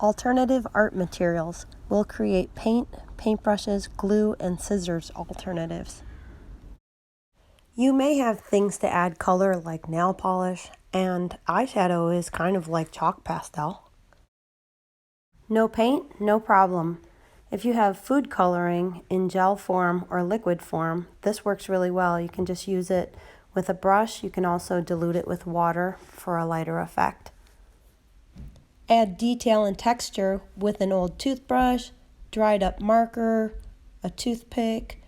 Alternative art materials will create paint, paintbrushes, glue, and scissors alternatives. You may have things to add color like nail polish, and eyeshadow is kind of like chalk pastel. No paint, no problem. If you have food coloring in gel form or liquid form, this works really well. You can just use it with a brush. You can also dilute it with water for a lighter effect. Add detail and texture with an old toothbrush, dried up marker, a toothpick,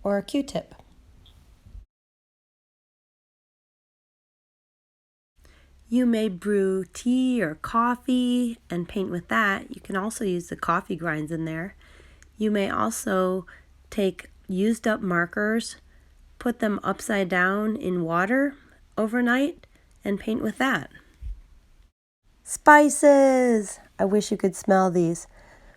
or a Q-tip. You may brew tea or coffee and paint with that. You can also use the coffee grinds in there. You may also take used up markers, put them upside down in water overnight, and paint with that. Spices! I wish you could smell these.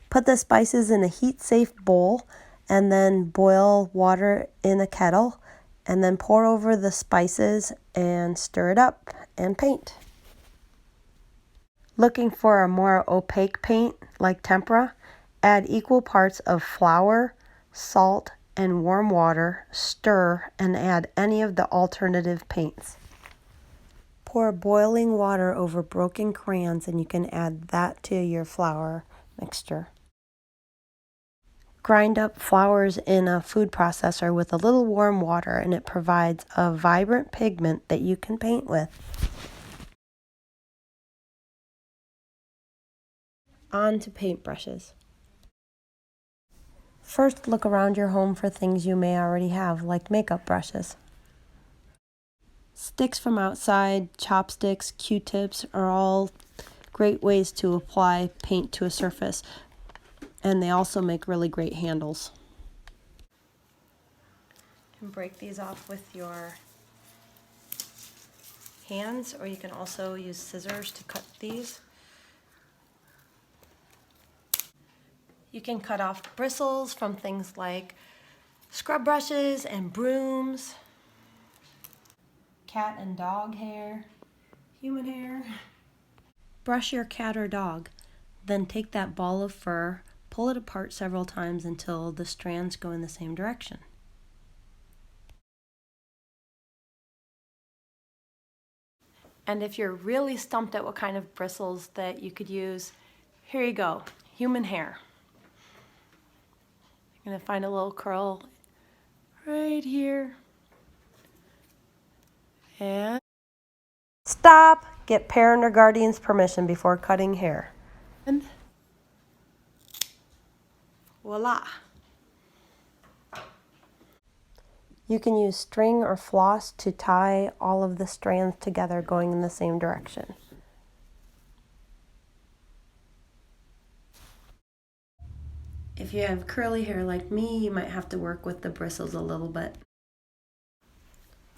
Put the spices in a heat-safe bowl and then boil water in a kettle and then pour over the spices and stir it up and paint. Looking for a more opaque paint like tempera? Add equal parts of flour, salt, and warm water, stir, and add any of the alternative paints. Pour boiling water over broken crayons and you can add that to your flour mixture. Grind up flowers in a food processor with a little warm water and it provides a vibrant pigment that you can paint with. On to paintbrushes. First, look around your home for things you may already have, like makeup brushes. Sticks from outside, chopsticks, Q-tips are all great ways to apply paint to a surface, and they also make really great handles. You can break these off with your hands, or you can also use scissors to cut these. You can cut off bristles from things like scrub brushes and brooms, cat and dog hair, human hair. Brush your cat or dog, then take that ball of fur, pull it apart several times until the strands go in the same direction. And if you're really stumped at what kind of bristles that you could use, here you go, human hair. I'm gonna find a little curl right here. And stop! Get parent or guardian's permission before cutting hair. And voila! You can use string or floss to tie all of the strands together going in the same direction. If you have curly hair like me, you might have to work with the bristles a little bit.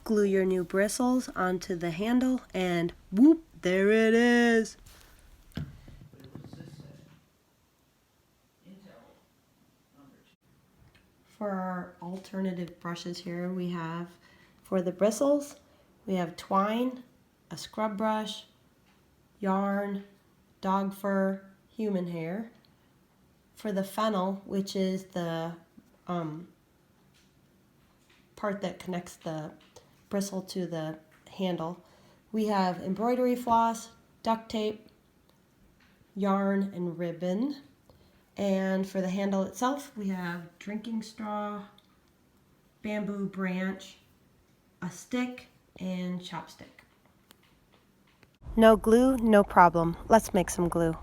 Glue your new bristles onto the handle and whoop, there it is. For our alternative brushes here, we have, for the bristles, we have twine, a scrub brush, yarn, dog fur, human hair. For the fennel, which is the part that connects the bristle to the handle, we have embroidery floss, duct tape, yarn, and ribbon. And for the handle itself, we have drinking straw, bamboo branch, a stick, and chopstick. No glue, no problem. Let's make some glue.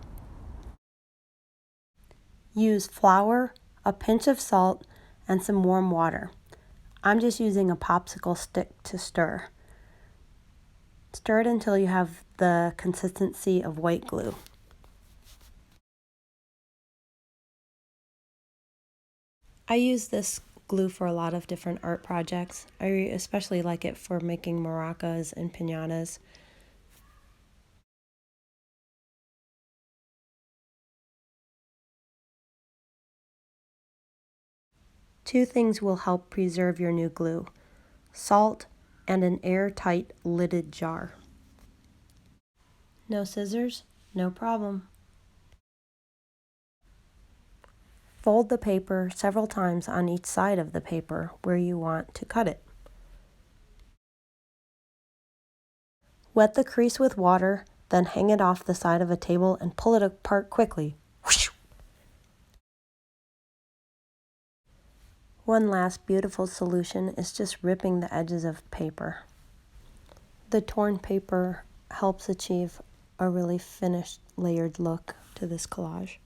Use flour, a pinch of salt, and some warm water. I'm just using a popsicle stick to stir. Stir it until you have the consistency of white glue. I use this glue for a lot of different art projects. I especially like it for making maracas and piñatas. Two things will help preserve your new glue: salt and an airtight lidded jar. No scissors? No problem. Fold the paper several times on each side of the paper where you want to cut it. Wet the crease with water, then hang it off the side of a table and pull it apart quickly. Whoosh! One last beautiful solution is just ripping the edges of paper. The torn paper helps achieve a really finished, layered look to this collage.